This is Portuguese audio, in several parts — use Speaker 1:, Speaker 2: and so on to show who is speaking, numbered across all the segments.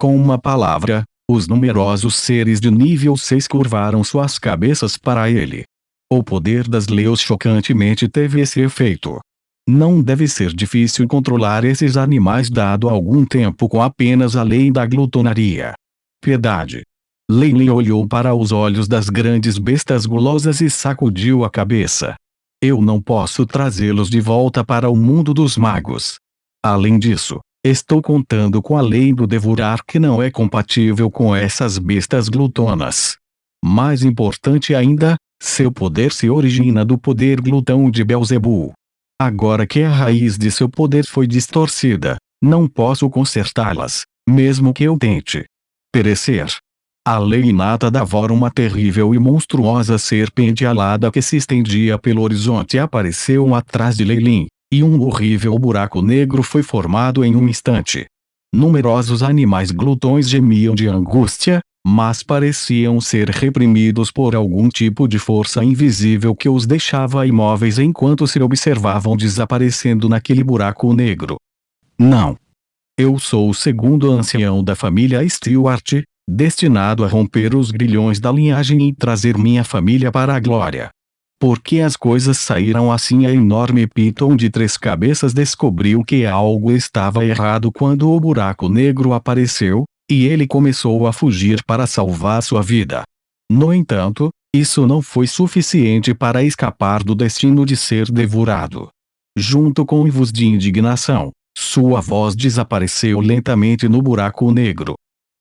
Speaker 1: Com uma palavra, os numerosos seres de nível 6 curvaram suas cabeças para ele. O poder das leis chocantemente teve esse efeito. Não deve ser difícil controlar esses animais dado algum tempo com apenas a lei da glutonaria. Piedade. Lei Li olhou para os olhos das grandes bestas gulosas e sacudiu a cabeça. Eu não posso trazê-los de volta para o mundo dos magos. Além disso, estou contando com a lei do devorar que não é compatível com essas bestas glutonas. Mais importante ainda, seu poder se origina do poder glutão de Belzebu. Agora que a raiz de seu poder foi distorcida, não posso consertá-las, mesmo que eu tente. Perecer. A lei inata davora uma terrível e monstruosa serpente alada que se estendia pelo horizonte apareceu atrás de Leilin, e um horrível buraco negro foi formado em um instante. Numerosos animais glutões gemiam de angústia, mas pareciam ser reprimidos por algum tipo de força invisível que os deixava imóveis enquanto se observavam desaparecendo naquele buraco negro. Não. Eu sou o segundo ancião da família Stewart, destinado a romper os grilhões da linhagem e trazer minha família para a glória. Por que as coisas saíram assim? A enorme Piton de 3 cabeças descobriu que algo estava errado quando o buraco negro apareceu, e ele começou a fugir para salvar sua vida. No entanto, isso não foi suficiente para escapar do destino de ser devorado. Junto com uivos de indignação, sua voz desapareceu lentamente no buraco negro.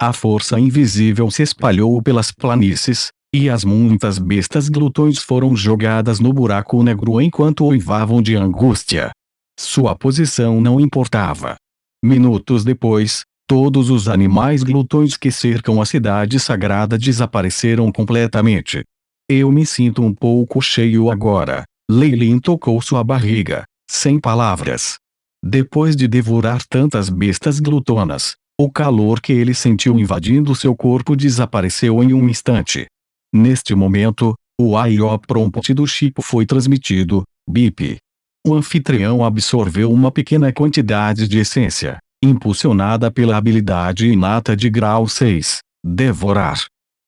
Speaker 1: A força invisível se espalhou pelas planícies, e as muitas bestas glutões foram jogadas no buraco negro enquanto uivavam de angústia. Sua posição não importava. Minutos depois, todos os animais glutões que cercam a cidade sagrada desapareceram completamente. Eu me sinto um pouco cheio agora. Leilin tocou sua barriga, sem palavras. Depois de devorar tantas bestas glutonas, o calor que ele sentiu invadindo seu corpo desapareceu em um instante. Neste momento, o I.O. prompt do Chico foi transmitido, bip. O anfitrião absorveu uma pequena quantidade de essência, impulsionada pela habilidade inata de grau 6, devorar.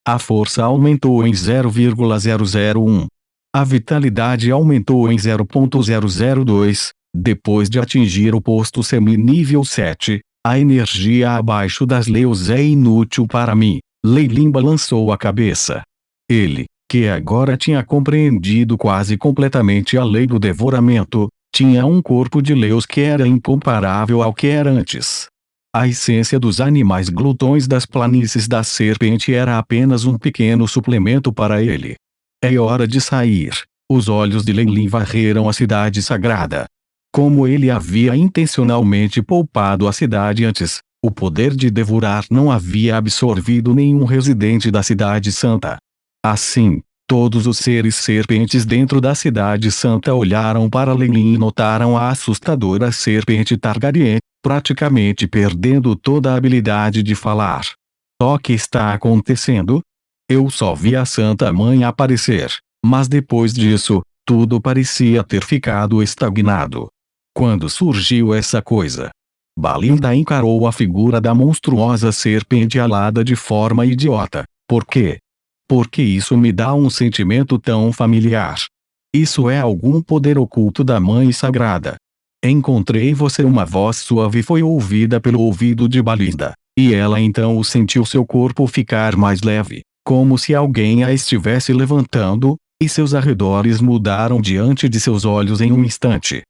Speaker 1: A força aumentou em 0,001. A vitalidade aumentou em 0,002, depois de atingir o posto semi-nível 7. A energia abaixo das leis é inútil para mim. Leilin balançou a cabeça. Ele, que agora tinha compreendido quase completamente a lei do devoramento, tinha um corpo de leis que era incomparável ao que era antes. A essência dos animais glutões das planícies da serpente era apenas um pequeno suplemento para ele. É hora de sair. Os olhos de Leilin varreram a cidade sagrada. Como ele havia intencionalmente poupado a cidade antes, o poder de devorar não havia absorvido nenhum residente da cidade santa. Assim, todos os seres serpentes dentro da cidade santa olharam para Leilin e notaram a assustadora serpente Targaryen, praticamente perdendo toda a habilidade de falar. O que está acontecendo? Eu só vi a Santa Mãe aparecer, mas depois disso, tudo parecia ter ficado estagnado. Quando surgiu essa coisa? Balinda encarou a figura da monstruosa serpente alada de forma idiota. Por quê? Porque isso me dá um sentimento tão familiar. Isso é algum poder oculto da Mãe Sagrada. Encontrei você. Uma voz suave foi ouvida pelo ouvido de Balinda, e ela então sentiu seu corpo ficar mais leve, como se alguém a estivesse levantando, e seus arredores mudaram diante de seus olhos em um instante.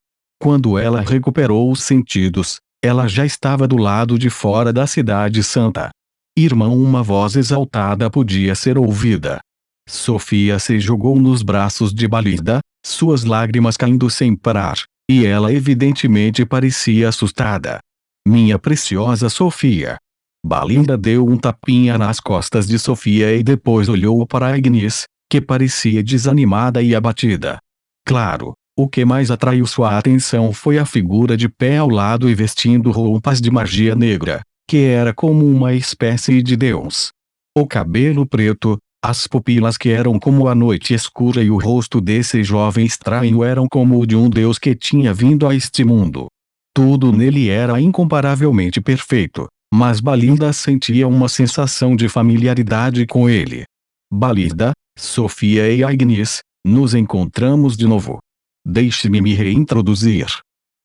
Speaker 1: Quando ela recuperou os sentidos, ela já estava do lado de fora da cidade santa. Irmão, uma voz exaltada podia ser ouvida. Sofia se jogou nos braços de Balinda, suas lágrimas caindo sem parar, e ela evidentemente parecia assustada. Minha preciosa Sofia. Balinda deu um tapinha nas costas de Sofia e depois olhou para Agnes, que parecia desanimada e abatida. Claro. O que mais atraiu sua atenção foi a figura de pé ao lado e vestindo roupas de magia negra, que era como uma espécie de deus. O cabelo preto, as pupilas que eram como a noite escura e o rosto desse jovem estranho eram como o de um deus que tinha vindo a este mundo. Tudo nele era incomparavelmente perfeito. Mas Balinda sentia uma sensação de familiaridade com ele. Balinda, Sofia e Agnes, nos encontramos de novo. Deixe-me me reintroduzir.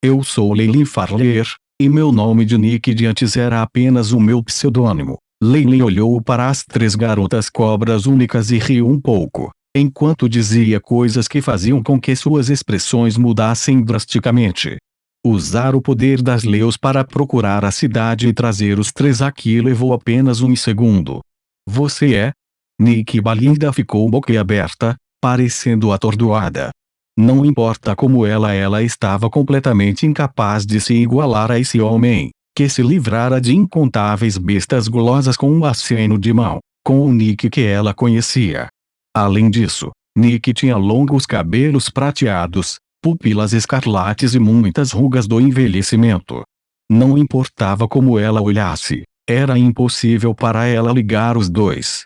Speaker 1: Eu sou Leilin Farleer, e meu nome de Nick de antes era apenas o meu pseudônimo. Leilin olhou para as três garotas cobras únicas e riu um pouco, enquanto dizia coisas que faziam com que suas expressões mudassem drasticamente. Usar o poder das leis para procurar a cidade e trazer os três aqui levou apenas um segundo. Você é? Nick. Balinda ficou boquiaberta, parecendo atordoada. Não importa como ela estava completamente incapaz de se igualar a esse homem, que se livrara de incontáveis bestas gulosas com um aceno de mão, com o Nick que ela conhecia. Além disso, Nick tinha longos cabelos prateados, pupilas escarlates e muitas rugas do envelhecimento. Não importava como ela olhasse, era impossível para ela ligar os dois.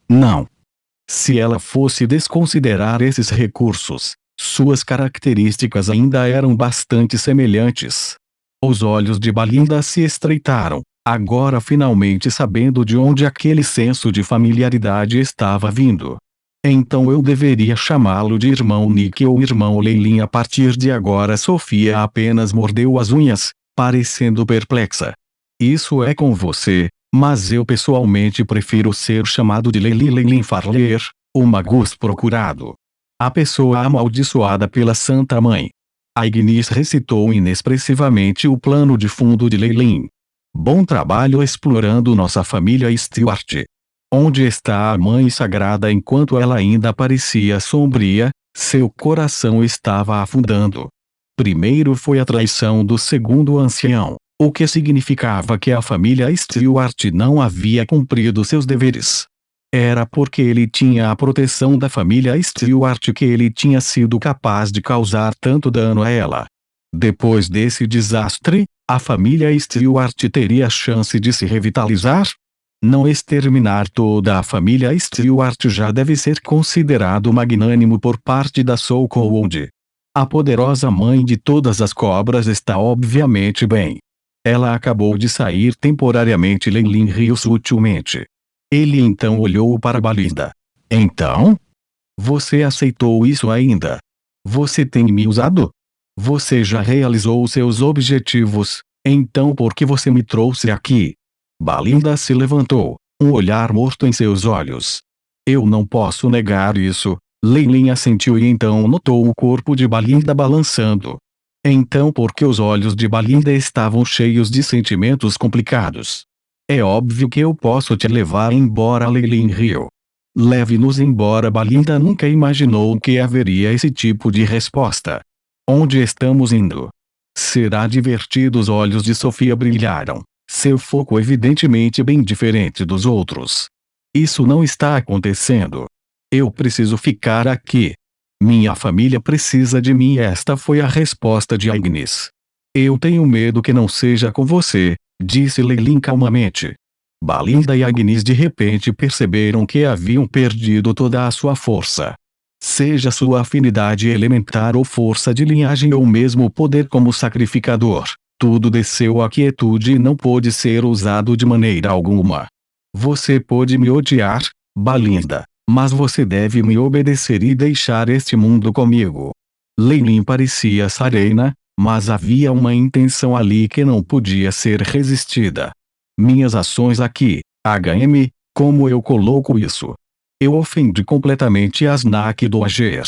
Speaker 1: Não. Se ela fosse desconsiderar esses recursos, suas características ainda eram bastante semelhantes. Os olhos de Balinda se estreitaram, agora finalmente sabendo de onde aquele senso de familiaridade estava vindo. Então eu deveria chamá-lo de irmão Nick ou irmão Leilin a partir de agora. Sofia apenas mordeu as unhas, parecendo perplexa. Isso é com você, mas eu pessoalmente prefiro ser chamado de Leilin Farleer, o magus procurado. A pessoa amaldiçoada pela Santa Mãe. Agnes recitou inexpressivamente o plano de fundo de Leilin. Bom trabalho explorando nossa família Stewart. Onde está a Mãe Sagrada? Enquanto ela ainda parecia sombria, seu coração estava afundando. Primeiro foi a traição do segundo ancião, o que significava que a família Stewart não havia cumprido seus deveres. Era porque ele tinha a proteção da família Stewart que ele tinha sido capaz de causar tanto dano a ela. Depois desse desastre, a família Stewart teria a chance de se revitalizar? Não exterminar toda a família Stewart já deve ser considerado magnânimo por parte da So-Called. A poderosa mãe de todas as cobras está obviamente bem. Ela acabou de sair temporariamente. Leilin riu sutilmente. Ele então olhou para Balinda. Então? Você aceitou isso ainda? Você tem me usado? Você já realizou seus objetivos, então por que você me trouxe aqui? Balinda se levantou, um olhar morto em seus olhos. Eu não posso negar isso. Leilin assentiu e então notou o corpo de Balinda balançando. Então por que os olhos de Balinda estavam cheios de sentimentos complicados? É óbvio que eu posso te levar embora. Leilin riu. Leve-nos embora. Balinda nunca imaginou que haveria esse tipo de resposta. Onde estamos indo? Será divertido. Os olhos de Sofia brilharam, seu foco evidentemente bem diferente dos outros. Isso não está acontecendo. Eu preciso ficar aqui. Minha família precisa de mim. Esta foi a resposta de Agnes. Eu tenho medo que não seja com você, disse Leilin calmamente. Balinda e Agnes de repente perceberam que haviam perdido toda a sua força. Seja sua afinidade elementar ou força de linhagem ou mesmo poder como sacrificador, tudo desceu à quietude e não pôde ser usado de maneira alguma. Você pode me odiar, Balinda, mas você deve me obedecer e deixar este mundo comigo. Leilin parecia serena, mas havia uma intenção ali que não podia ser resistida. Minhas ações aqui, HM, como eu coloco isso? Eu ofendi completamente Asnak Doager.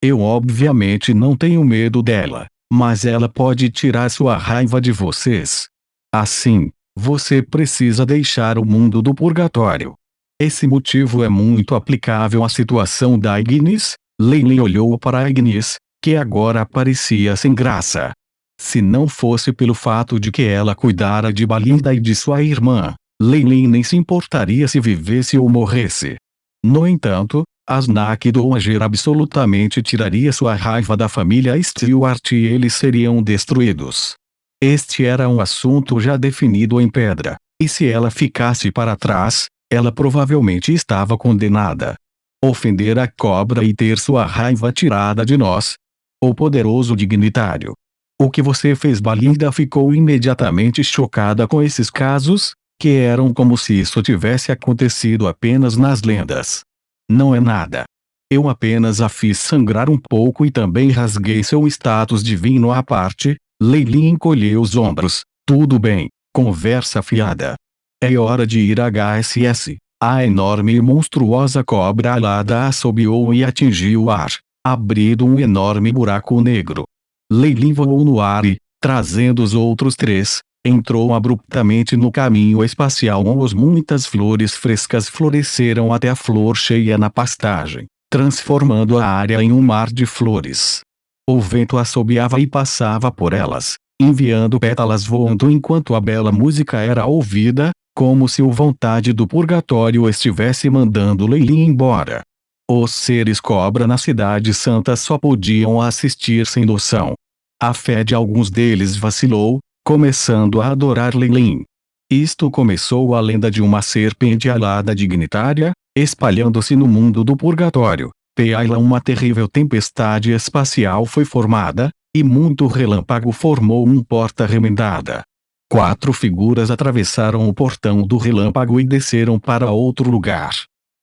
Speaker 1: Eu obviamente não tenho medo dela, mas ela pode tirar sua raiva de vocês. Assim, você precisa deixar o mundo do purgatório. Esse motivo é muito aplicável à situação da Agnes. Leilin olhou para Agnes, que agora parecia sem graça. Se não fosse pelo fato de que ela cuidara de Balinda e de sua irmã, Leilin nem se importaria se vivesse ou morresse. No entanto, Asnak Doager absolutamente tiraria sua raiva da família Stewart e eles seriam destruídos. Este era um assunto já definido em pedra, e se ela ficasse para trás, ela provavelmente estava condenada. Ofender a cobra e ter sua raiva tirada de nós. O poderoso dignitário. O que você fez? Balinda ficou imediatamente chocada com esses casos, que eram como se isso tivesse acontecido apenas nas lendas. Não é nada. Eu apenas a fiz sangrar um pouco e também rasguei seu status divino à parte. Leilin encolheu os ombros. Tudo bem, conversa fiada. É hora de ir a HSS. A enorme e monstruosa cobra alada assobiou e atingiu o ar, abrindo um enorme buraco negro. Leilin voou no ar e, trazendo os outros três, entrou abruptamente no caminho espacial onde muitas flores frescas floresceram até a flor cheia na pastagem, transformando a área em um mar de flores. O vento assobiava e passava por elas, enviando pétalas voando enquanto a bela música era ouvida, como se o vontade do purgatório estivesse mandando Leilin embora. Os seres cobra na Cidade Santa só podiam assistir sem noção. A fé de alguns deles vacilou, começando a adorar Leilin. Isto começou a lenda de uma serpente alada dignitária, espalhando-se no mundo do purgatório. Pela uma terrível tempestade espacial foi formada, e muito relâmpago formou um porta remendada. 4 figuras atravessaram o portão do relâmpago e desceram para outro lugar.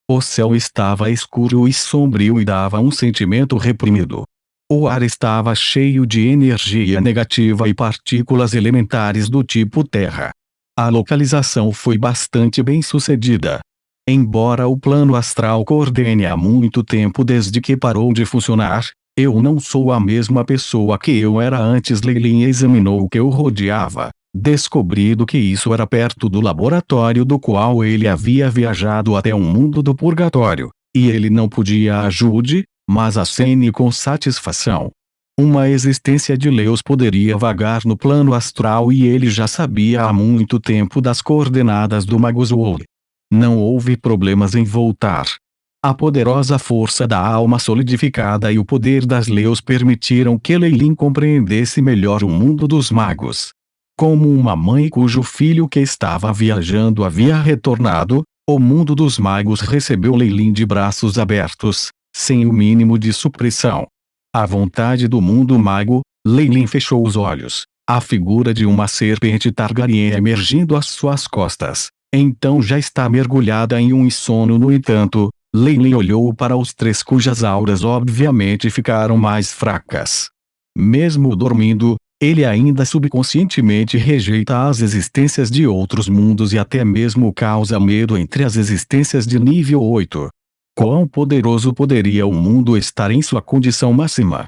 Speaker 1: O céu estava escuro e sombrio e dava um sentimento reprimido. O ar estava cheio de energia negativa e partículas elementares do tipo terra. A localização foi bastante bem sucedida. Embora o plano astral coordene há muito tempo desde que parou de funcionar, eu não sou a mesma pessoa que eu era antes. Leilin examinou o que o rodeava, descobrindo que isso era perto do laboratório do qual ele havia viajado até um mundo do purgatório, e ele não podia ajude, mas acene com satisfação. Uma existência de Leos poderia vagar no plano astral e ele já sabia há muito tempo das coordenadas do Magus World. Não houve problemas em voltar. A poderosa força da alma solidificada e o poder das Leos permitiram que Leilin compreendesse melhor o mundo dos magos. Como uma mãe cujo filho que estava viajando havia retornado, o mundo dos magos recebeu Leilin de braços abertos, sem o mínimo de supressão. À vontade do mundo mago, Leilin fechou os olhos, a figura de uma serpente Targaryen emergindo às suas costas. Então já está mergulhada em um sono. No entanto, Leilin olhou para os três cujas auras obviamente ficaram mais fracas. Mesmo dormindo, ele ainda subconscientemente rejeita as existências de outros mundos e até mesmo causa medo entre as existências de nível 8. Quão poderoso poderia o mundo estar em sua condição máxima?